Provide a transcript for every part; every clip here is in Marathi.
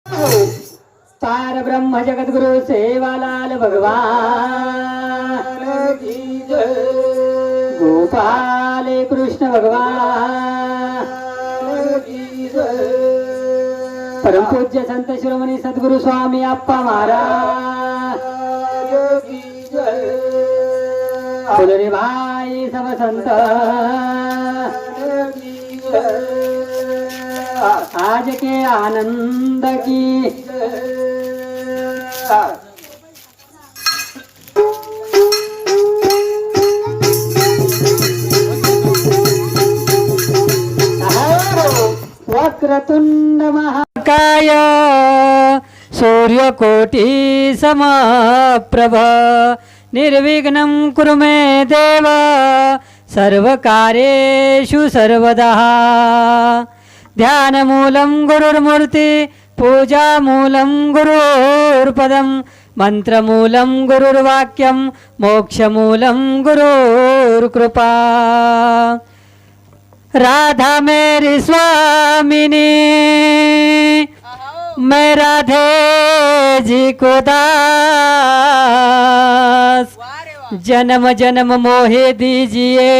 पार ब्रह्म जगद्गुरु सेवालाल भगवान की जय। गोपाल कृष्ण भगवान की जय। परम पूज्य संत शिरोमणी सद्गुरु स्वामी अप्पा महाराज की जय। बोलो भाई सब संत की जय। आज के आनंद की वक्रतुंड महाकाय सूर्यकोटि समप्रभ निर्विघ्नं कुरु मे देव सर्वकार्येषु सर्वदा। ध्यानमूलं गुरुर्मूर्ति पूजामूलं गुरुर्पदं मंत्रमूलं गुरुर्वाक्यं मोक्षमूलं गुरुर्कृपा। राधा मेरी स्वामिनी मैं राधे जी को दास। जन्म जन्म मोहे दीजिए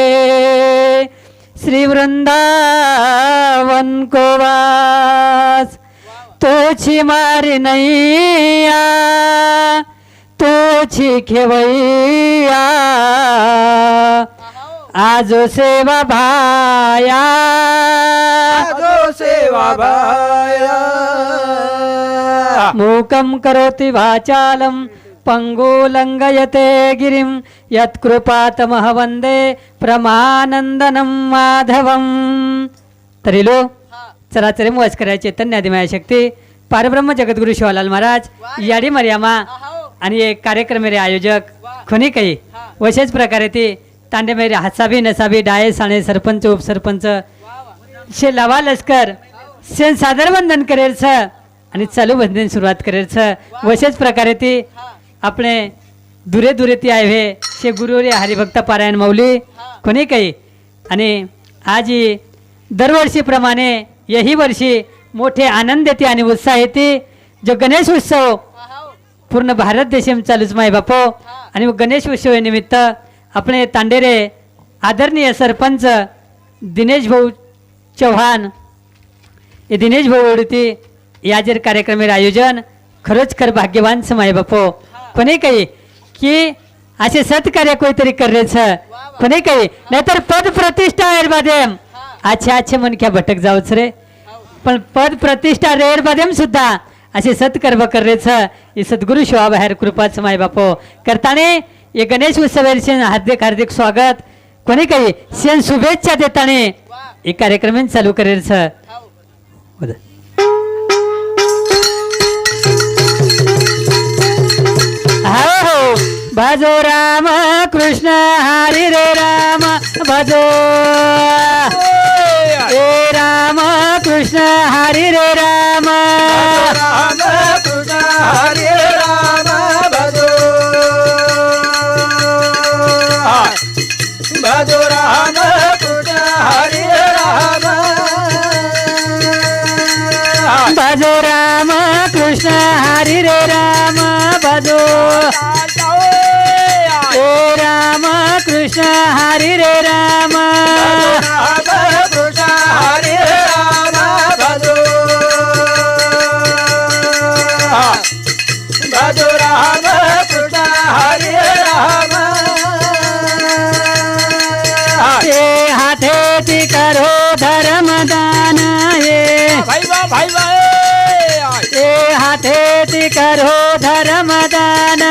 श्री वृंदावन को वास। तोची मारी नैया तोची खेवैया आजो सेवा भाया आजो सेवा भाया। मूकं करोति वाचालं पंगुलंगयते गिरिं यत्कृपातमः वंदे प्रमानंदनं माधवं। तरीलो चराचरे मोजकऱ्या चैतन्य आदिमाया शक्ती पारब्रह्म जगद्गुरु शिवालाल महाराज याडी मर्यामा आणि एक कार्यक्रम मेरे आयोजक खुनी काही वशेच प्रकारे ती तांडे मेरे हासाबी नसाबी डाये साणे सरपंच उपसरपंच शे लवा लष्कर शेन सादर वंदन करेल छ आणि चालू बंधन सुरुवात करेल छ वशेच प्रकारे ती आपले दुरे दुरे ती आहे शे गुरु रे हरिभक्त पारायण मौली कोणी काही आणि आज दरवर्षीप्रमाणे यही वर्षी मोठे आनंद येते आणि उत्साह येते। जो गणेश उत्सव पूर्ण भारत देशम चालूच माय बापो आणि गणेश उत्सव निमित्त अपने तांडेरे आदरणीय सरपंच दिनेश भाऊ चौहान हे दिनेश भाऊ ओढती याजर कार्यक्रमेर आयोजन खरोच खर भाग्यवान माय बापो कोणी काही की असे सत्कार्य कोणतरी करेच कोणी काही नाहीतर पद प्रतिष्ठा एरबादेम अच्छे अच्छे मन क्या भटक जाऊच रे पण पद प्रतिष्ठा रेर बादेम सुद्धा असे सत्कर्म करेच हे सद्गुरु शिवा बाहेर कृपाच माय बापो करताने ये गणेश उत्सव हार्दिक हार्दिक स्वागत कोणी काही शेन शुभेच्छा देताने हे कार्यक्रम चालू करेल छ। हो भजो राम कृष्ण हरी रे राम भजो ए राम कृष्ण हरी रे राम राम कृष्ण हरे राम भजो भजो राम कृष्ण हरे राम भजो राम कृष्ण हरी रे राम भजो ए राम कृष्ण हरी रे राम राम कृष्ण हरे राम भजो भजो राम कृष्ण हरे राम। ये हाथे ती करो धर्म दान ये भाई ये हाथे ती करो धर्म दान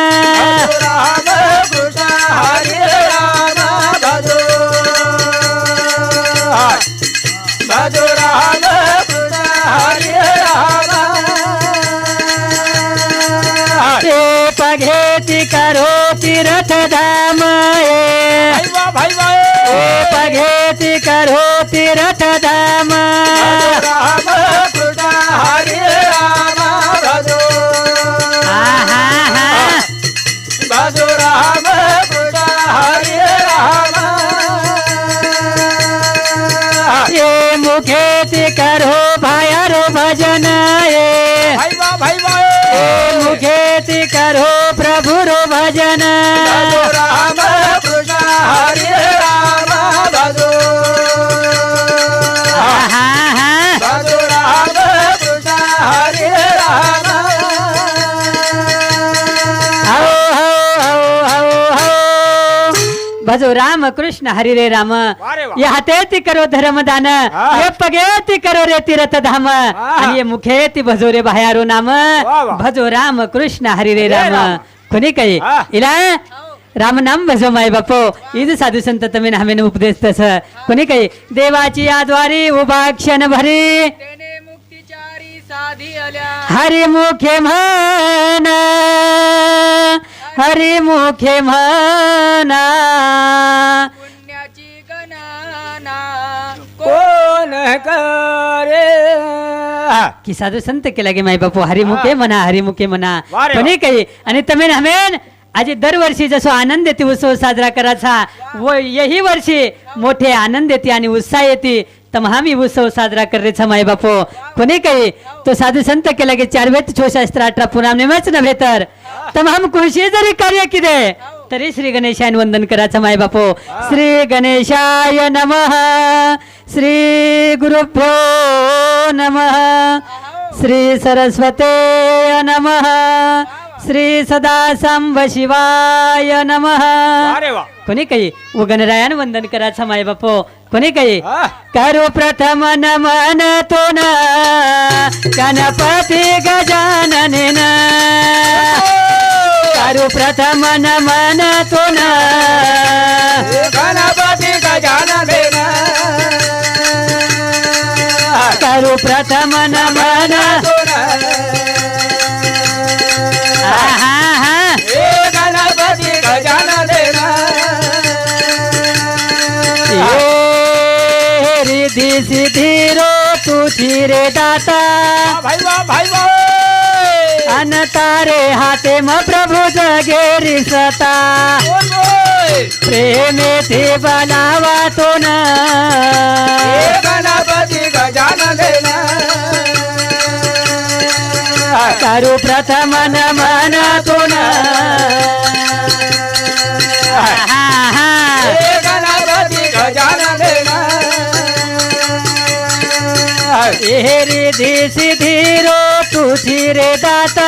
राम कृष्ण हरे राम भजो भजो राम कृष्ण हरे राम। ये पघेती करो तीर्थ धाम ये पघेती करो तीर्थ धाम राम कृष्ण हरे राम भजो भजो राम कृष्ण हरे राम। ये मुखेती करो भायारो भजन ये भजन भजो राम कृष्ण हरी राम भजो आहा, हा. भजो राम कृष्ण हरी राम हो, हो, हो, हो, हो. भजो राम कृष्ण हरी रे राम वारे वा. ये हातेती करो धर्मदान ये पगेती करो रे तीर्थ धाम आणि ये मुखेती भजो रे बाहेरो नाम वा. भजो राम कृष्ण हरी रे हरे राम राम. कोणी काही हा. इला राम नाम भजो माय बापो इज साधू संत तमे नामेन उपदेश तस कोणी काही देवाची आद्वारी उभा क्षण भरी तेने मुक्तिचारी साधी आल्या हरी मुखे म्हणा हरी मुखे म्हणा पुण्याची गणना कोण करे की साधू संत केला गे माय बापू हरिमुखे म्हणा हरिमुखे म्हणा वारे वा. कोणी काही आणि तमेन हमेन आज दरवर्षी जसो आनंद येते उत्सव साजरा करायचा व यही वर्षी मोठे आनंद येते आणि उत्साह येते तम आम्ही उत्सव साजरा करायचा माय बापू कोणी काही तो साधू संत केला गे 4 वेद 6 शास्त्र 18 पुराण नेमच नव्हे तर तम हम कोणशी जरी कार्य किदे तरी श्री गणेशायन वंदन करायचं माय बापू श्री गणेशाय नमः श्री गुरुभ्यो नमः श्री सरस्वते नमः श्री सदासंब शिवाय नमः अरे वा कोणी काही व गणरायान वंदन करायचं माय बापू कोणी काही हा. करू प्रथम नमन तो न गणपती गजाननेन करू प्रथम नमन तो न गणपती गजानन करू प्रथम नमन आहा, हा. गणपती गजानन ये रिधी सिद्धी रो तुझी रे दाता भाई वा भाई वा अन तारे हाते म प्रभू जगेरी सता प्रेमे ते बनावा तो न गणपती गजानन करू प्रथम नमन तो न गणपती गजानन हे रिधी सिद्धी रो तुझी रे दाता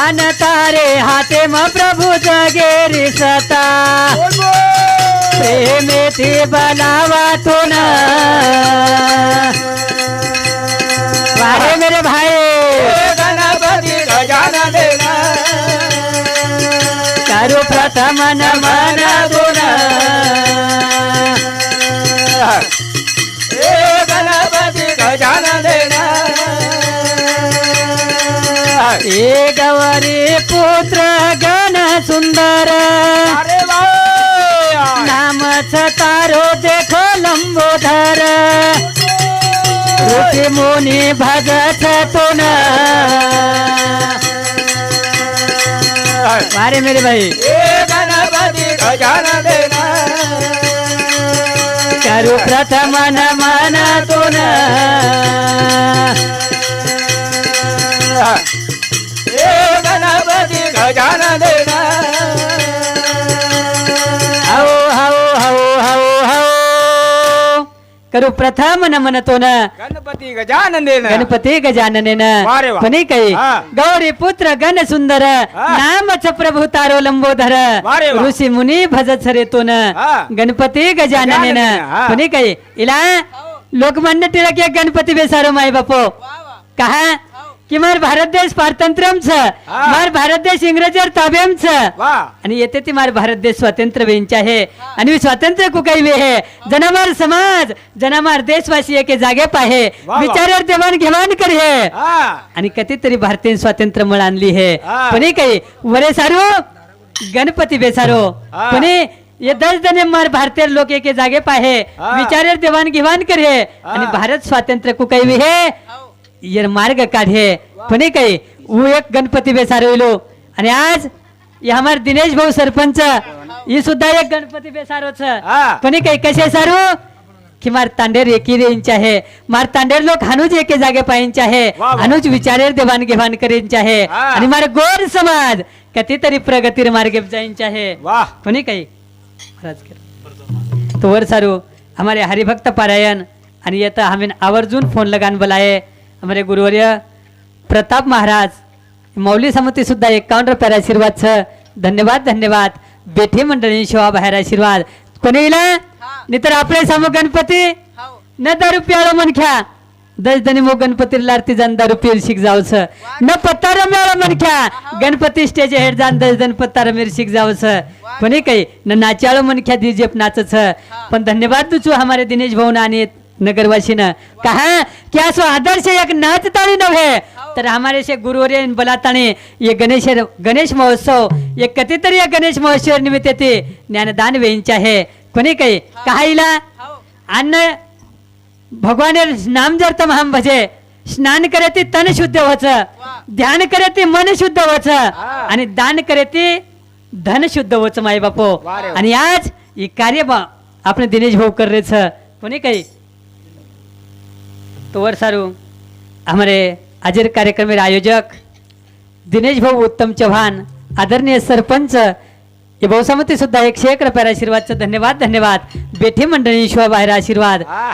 अन तारे हाते म प्रभू जगेरी सता प्रेमे ते बनावा तो न वारे मेरे भाई गणपती गजानन करू प्रथम नमन गुण गणपती गजानन ए गौरी पुत्र गण सुंदर अरे वा नामच तारो देखो लंबोधर ऋषी मुनी भजत तो न वारे मेरे भाई गणपती गजानन करू प्रथम नमन गुण गणपती गजानन हौ हौ हौ हौ हौ करू प्रथम नमन तो न गणपती गजानन गणपती गजाननेन वारे वा. कोणी काही हा. गौरी पुत्र गण सुंदर नामच प्रभू तारो लंबोधर वारे वा. ऋषी मुनी भजत सरेतून हा. गणपती गजाननेन गजाननेन, हा. कोणी काही इला लोकमान्य टिळक एक गणपती बेसारो माय बापो कहा की मार भारत देश पारतंत्र्यम छ हा. मार भारत देश इंग्रजर ताब्याम छ वा आणि येते ती मार भारत देश स्वातंत्र्य वेंच आहे आणि स्वातंत्र्य कुकाई वे है जनामार समाज जनामार देशवासी एके जागे पाहे वा. विचारार देवाण घेवाण कर हे हा आणि कितीतरी भारतीय स्वातंत्र्य मळ आणली है हा. कोणी काही वरे सारो गणपती बेसारो हा. कोणी ये 10 जने मार भारतीय लोक एके जागे पाहे हा. विचारार देवाण घेवाण कर हे आणि भारत स्वातंत्र्य कुकाई वे है ये मार्ग काढे कोणी काही वो एक गणपती बेसारविलो आणि आज ये हमार दिनेश भाऊ सरपंच ही सुद्धा एक गणपती बेसारो छ हा. कोणी काही कसे सारू की मारतांडेर एकी रेंच आहे मारतांडेर लोक हानूच एके जागे पाहिजे आहे वा, वा. हानूच विचारेर देवाणघेवाण करेंचे आहे हा. आणि मारे गोर समाज कितीतरी प्रगतीर मार्गे जायचे आहे वाह कोणी काही महाराज केलं. तो वर सारू हमारे हरिभक्त पारायण आणि येता हमें आवर्जून फोन लगान बोलाये हमारे गुरुवर्य प्रताप महाराज मौली समिती सुद्धा 51 रुपये आशीर्वाद छ धन्यवाद धन्यवाद बेठी मंडळी शिवा बाहेर आशीर्वाद कोणी इला नाही तर आपले सामो गणपती हो न दारू प्याळो मनख्या दस दनी मो गणपती लारती जान दारू पिल शिक जावस न पत्तार मेळो मनख्या गणपती स्टेज हेड जान दस दन पत्तार मेर शिक जावस कोणी काही न नाचाळो मनख्या डीजे नाचच पण धन्यवाद तुझू हमारे दिनेश भाऊ आणि नगरवासी न कहा क्या सो आदर्श एक नाच ताळी नव्हे तर हमारे से गुरुवर्य बलाताने ये गणेश महोत्सव ये कधीतरी या गणेश महोत्सव निमित्त ते ज्ञानदान वेईंचे आहे कोणी काही काहीला हो अन्न भगवान नाम जर तम हम भजे स्नान करे ती तन शुद्ध होच ध्यान करे ती मन शुद्ध होच आणि दान करे ती धन शुद्ध होच माई बापो वा रे वा. आणि आज ये कार्य आपण दिनेश भाऊ कर रे छ कोणी काही तो वर सारू हमारे आजर कार्यक्रम में आयोजक दिनेश भाऊ उत्तम चव्हाण आदरणीय सरपंच ये बहुसमती सुद्धा 101 रुपये आशीर्वादचं धन्यवाद धन्यवाद बेठी मंडळी शिवा बाहेर आशीर्वाद आह.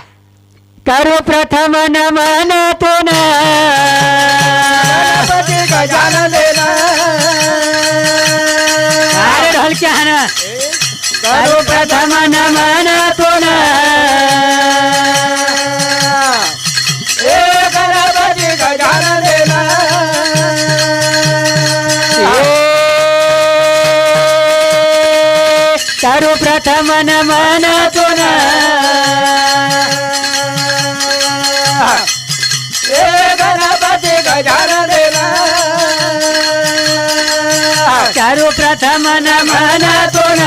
करो प्रथम नमन तुन गणपती गजाननेला अरे ढोलक्या हाना करो प्रथम नमन तुन ए गणपती गजाननेला करो प्रथम नमन तुन ए गणपती गजाननेला करो प्रथम नमन तुन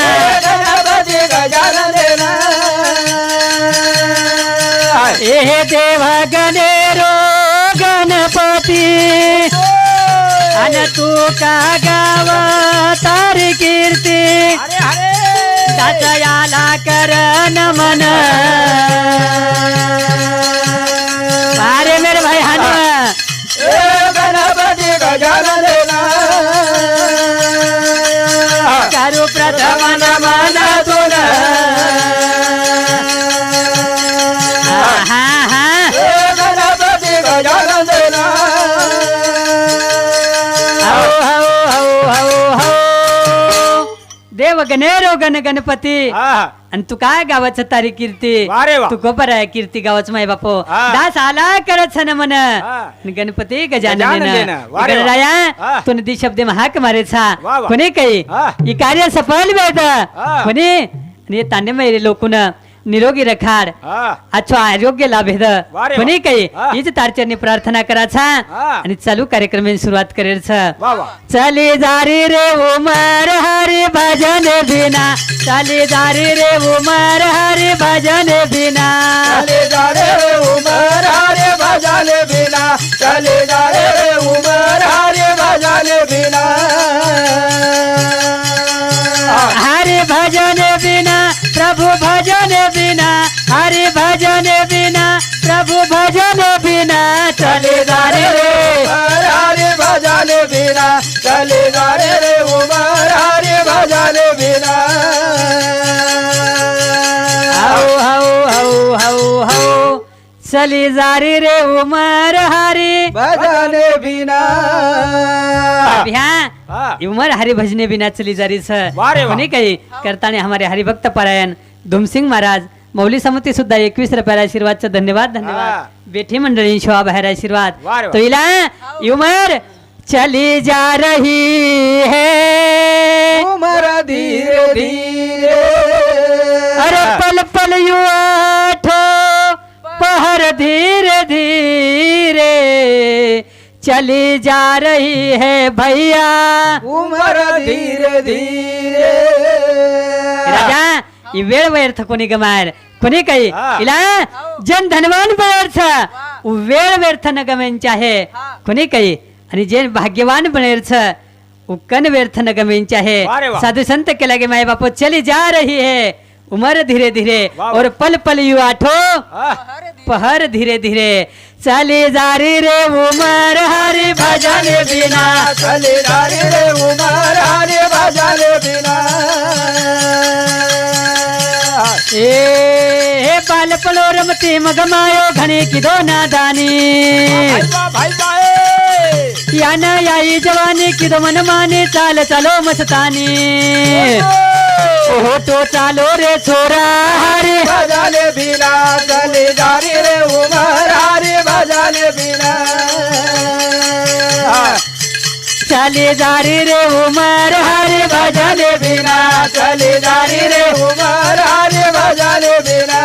ए गणपती गजाननेला ए देव गणेरो गणपती अन तू का गाव तारी कीर्ती अरे अरे दातयाला कर नमन अरे मेरे भाई हानु ए गणपती गजाननेला करू प्रथम नमन तुन ए गणपती गजाननेला देव गणेरो गणपती आह. आणि तू काय गावाचं तारी कीर्ती वा रे वा. तू गोबर आहे कीर्ती गावाच माय बापो हा. दास आला करत सन मन हा. गणपती गजानन गजानन वा रे वा. गणराया हा. तुने दी शब्द महाक मारे छा वा वा. कोणी काही हा. ही कार्य सफल वेद हा. कोणी आणि तांडे मैरे लोकून निरोगी रखाड आह. अच्छो आरोग्य लाभेद वा रे वा. कोणी काही हा. हीच तारचरणी प्रार्थना करायचा हा. आणि चालू कार्यक्रमाची सुरुवात करेल वा वा. चली जारी रे उमर हरि भजन बिना चली जारी रे उमर हरि भजन बिना चले जा रे उमर हरे भजन बिना चले जा रे उमर हरे भजन बिना हरि भजन बिना प्रभु भजन बिना हरि भजन बिना प्रभु भजन बिना चले जा रे उमर हरे भजन बिना चले जा रे उमर हरे भजन बिना हौ हौ हौ हौ हौ चली जारी रे उमर हरि भजन बिना हाँ. उमर हरि भजने बिना चली जारी सर वा रे वा. कोणी काही करताना हमारे हरिभक्त पारायण धुमसिंग महाराज मौली समिती सुद्धा 21 रुपये आशीर्वादचं धन्यवाद धन्यवाद हा. बेठी मंडळी शोभा बाहेर आशीर्वाद वा रे वा. तो इला उमर चली जा रही है उमर धीरे धीरे अरे पल पल युवा ठो पहर धीरे धीरे चली जा रही है भैया उमर धीरे धीरे राजा ही वेळ व्यर्थ कोणी गमायर कोणी काही हा. इला जन धनवान व्यर्थ वेळ व्यर्थ न गमायचे आहे कोणी काही आणि जे भाग्यवान बनेरच उक्कन व्यर्थ न गमीन चाहे वाह रे वाह। साधु संत के लगे माए बापो चली जा रही है उम्र धीरे धीरे वाह, और पल पल यू आठो हाँ। पहर धीरे धीरे चली जा रही रे उमर हरि भजन बिना चले जा रे उमर हरे भजन बिना ए बालपणो रमती मगमायो घणे की दो नादानी भाई भाई याना याई जवानी की दो मन माने चाल चलो मस्तानी ओहो तो चालो रे छोरा हरे भजन बिना चले जा रे उमर हरे भजन बिना चले जा रे उमर हरे भजन बिना चले जा रे उमर हरे भजन बिना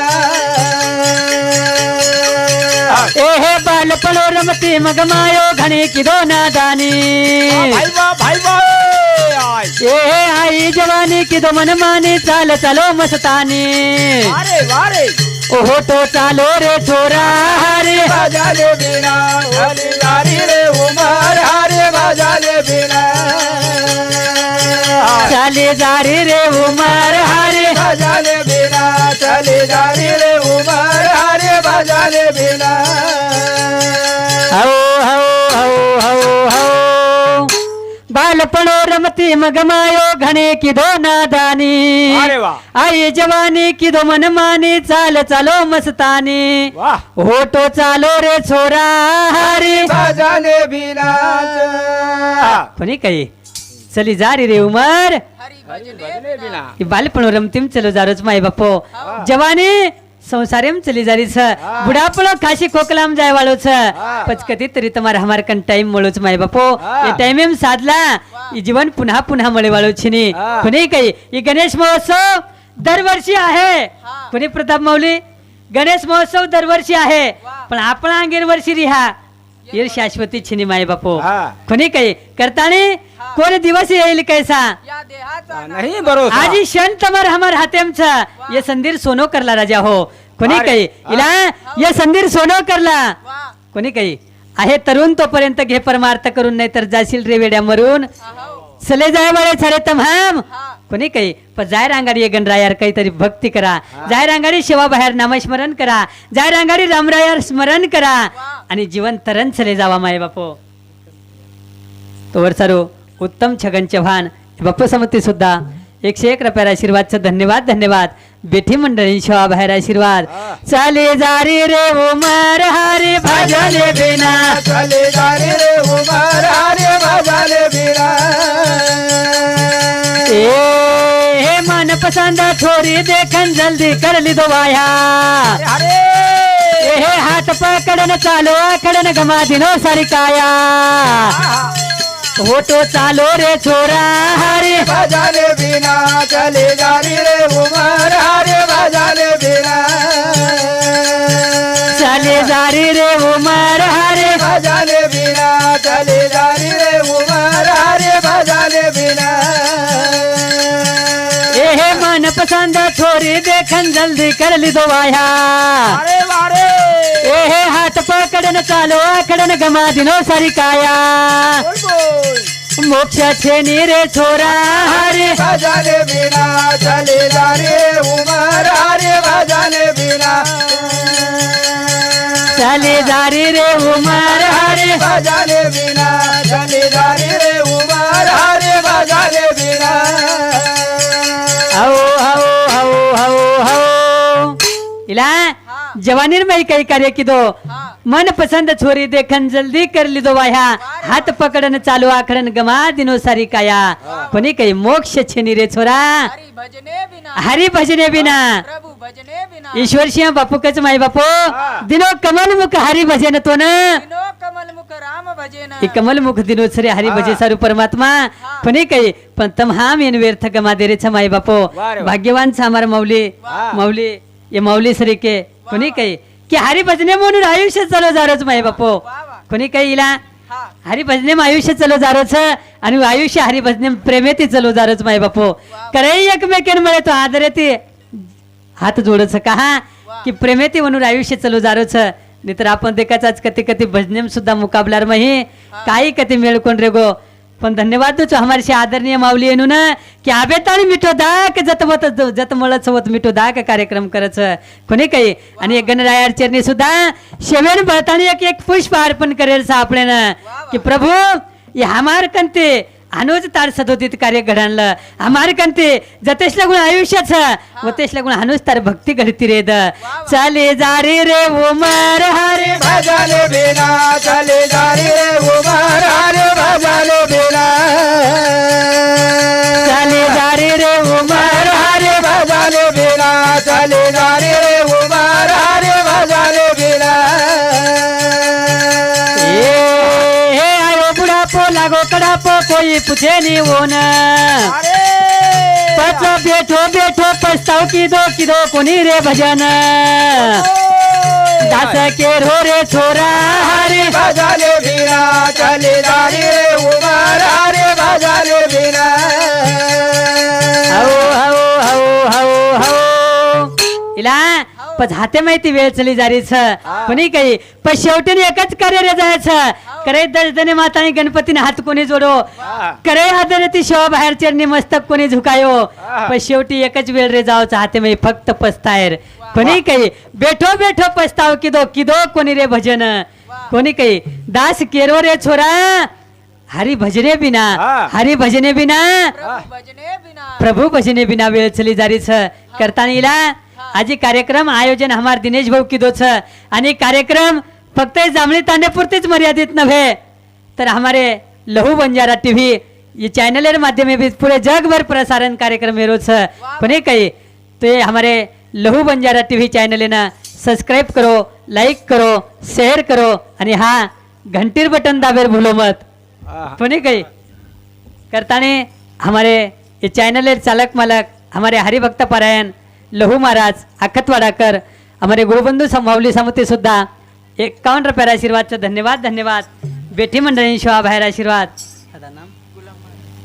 एहे बालपणो रमती मगमायो घणे की दो नादानी भाई ए आई जवानी की दो मन माने चाल चलो मस्तानी वारे ओहो तो चालो रे छोरा हरे भजन बिना चले जा रे उमर हरे भजन बिना चले जा रे उमर हरे भजन बिना चले जा रे उमर हरे भजन बिना हो हो हो हो हो बालपणो रमती मगमायो घणे की दो नादानी अरे वाह। आई जवानी की दो मन मानी चाल चलो मस्तानी वाह हो तो चालो रे छोरा हरे भजन बिना कोणी काही चली जा रे उमर हरि भजने भजने बिना कि बालपणो रमतीम चलो जारोच माई बापो जवानी संसारेम चली जारी छ बुढ़ापणो खासी खोकलाम जाय वाळो छ पचकती तरी तुम्हारा हमार कन टाइम मळोच माई बापो ये टाइम साधला ये जीवन पुन्हा पुन्हा मळे वाळो छिनी कोणी काही ये गणेश महोत्सव दरवर्षी आहे कोणी प्रताप माऊली गणेश महोत्सव दरवर्षी आहे पण आपण अंगेर वर्षी रिहा ये शाश्वती छिनी माई बापो कोणी काही करतानी कोण दिवस येईल कैसा या देहाचा नहीं भरोसा आज ही क्षण तमर हमार हातेम छ ये संदीर सोनो करला राजा हो कोणी अरे, काही इला ये संदीर सोनो करला वा कोणी काही आहे तरुण तोपर्यंत घे परमार्थ करून नाही तर जाशील रे वेड्या मरून चले जाय वाले सारे तमाम कोणी काही पण जाय रांगाडी ये गणरायार काहीतरी भक्ती करा जाय रांगाडी शिवा बाहेर नामस्मरण करा जाय रांगाडी रामरायार स्मरण करा आणि जीवन तरण चले जावा माय बापो तोवर सारो उत्तम छगन चव्हाण बापू समती सुद्धा 101 रुपयाला आशीर्वादचं धन्यवाद धन्यवाद बेठी मंडळी शिवा बाहेर आशीर्वाद चाले जा रे उमर हरे भजन बिना चले जा रे उमर हरे भजन बिना ए मन पसंद छोरी देखन जल्दी कर ली दो वाया हरे ए हाथ पकडन चालो आकडन गमा दिनो सारी काया हो तो चालो रे छोरा हरे भजन बिना चले जा रे उमर हरे भजन बिना चले जा रे उमर हरे भजन बिना चले जा रे उमर हरे भजन बिना ए मन पसंद छोरी देखन जल्दी कर ली दो वाया अरे वारे ए हाथ पकडन चालो आकडन गमा दिनो सारी काया मोक्ष छेनी रे छोरा हरे भजन बिना चले जा रे उमर हरे भजन बिना चले जा रे उमर हरे भजन बिना चले जा रे उमर हरे भजन बिना हो हो हो हो हो इला जवानीर में कई कार्य की दो मन पसंद छोरी देखन जल्दी कर ली दो वाया हाथ पकडन चालू आखडन गमा दिनो सारी काया कोणी काही मोक्ष छेनी रे छोरा हरि भजने बिना हरी भजने बिना प्रभु भजने बिना ईश्वर सिंह बापू कच माई बापो दिनो कमल मुख हरी भजन तो न दिनो कमल मुख राम भजेन ಈ ಕಮಲ್ ಮುಖ ದಿನೋತ್ಸರಿ ಹರಿ ಭಜೆ ಸಾರು परमात्मा कोणी काही पण तम हाम येन व्यर्थ गमा दे रे छ माई बापो भाग्यवान छ हमार मौली मौली ये मौली सरी के कोणी काही की हरी भजने म्हणून आयुष्य चलो जारोच माई बापो कोणी काही इला हरी भजने आयुष्य चलो जारोच आणि आयुष्य हरी भजने प्रेमेती चलो जारोच माई बापो करे एकमेकेन मळे तो आदर येते हात जोडच कहा की प्रेमेती म्हणून आयुष्य चलो जारोच नाहीतर आपण देखाच आज कधी कधी भजनेम सुद्धा मुकाबलार मही काही कधी मेळ कोण रे गो पण धन्यवाद तुझं हमारे से आदरणीय माऊली येणू ना की आबे ताणी मिठो दाक जत मला चवत मिठो दाक कार्यक्रम करच कोणी काही आणि एक गणराया चरणी सुद्धा शेवेन बळताणी एक पुष्प अर्पण करेल सा आपले ना की प्रभु ये हमार कंते अनुज तार सदोदित कार्य घडाणलं हमार कंते जतेश लागून आयुष्याच व तेच लागून अनुज तार भक्ती घडती रेद चाले जा रे उमर हरे भजले बिना चले जा रे उमर हरे भजले बिना चाले जा रे उमर हरे भजले बिना चले जा रे उमर हरे भजले बिना हे आयो बुढ़ापो लागो कड़ापो कोई पूछे नहीं वो न पचो बैठो बैठो पछताओ की दो कोनी रे भजन दास के रो रे छोरा हरे भजले बिना चले जा रे उमर हरे भजले बिना हो हो हो हो हो इला पण हाते माहिती वेळ चली जारीच कोणी काही पण शेवटी एकच कार्य रे जायचं करे दर्जने मातानी गणपतीने हात कोणी जोडो करे हाताने ती शोभा बाहेर चरणी मस्तक कोणी झुकायो पण शेवटी एकच वेळ रे जावचं हाते माही फक्त पस्तायर कोणी काही बैठो बैठो पस्ताव किदो कोणी रे भजन कोणी काही दास केरो रे छोरा हरी भजने बिना हरी भजने बिना प्रभु भजने बिना प्रभू भजने बिना वेळ चली जारीच करताना इला आजी कार्यक्रम आयोजन हमार दिनेश भाऊ किदोच आणि कार्यक्रम फक्त जांभळी तांड्यापुरतेच मर्यादित नव्हे तर हमारे लहू बंजारा टीव्ही ये चैनल माध्यम भी पूरे जग भर प्रसारण कार्यक्रम है रोज कोने कही तो ये हमारे लहू बंजारा टीव्ही चैनल ना सब्सक्राइब करो लाइक करो शेयर करो आणि हाँ घंटीर बटन दाबेर भूलो मत कोने कही करताने हमारे ये चैनल चालक मालक हमारे हरिभक्त पारायण लहू महाराज आखतवाडाकर हमारे गुरुबंधू माऊली सामुते सुद्धा 51 रुपये आशीर्वादचा धन्यवाद बेठी मंडळी शिवा बाहेर आशीर्वाद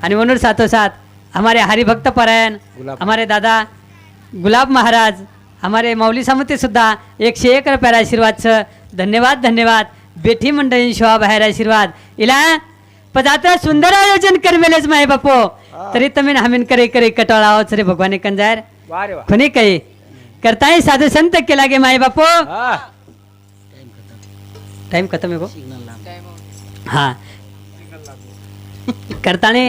आणि म्हणून साथोसाथ हमारे हरिभक्त पारायण हमारे दादा गुलाब महाराज हमारे माऊली सामुते सुद्धा 101 रुपये आशीर्वादचं धन्यवाद बेठी मंडळी शिवा बाहेर आशीर्वाद इला पदार्थ सुंदर आयोजन करमेलेच माय बापो तरी तुम्ही हमीन करे कटाळा आहोत रे भगवान कंजार कोणी काही करताय साधू संत केला गे माय बापो टाइम खत्म है को हाँ करताने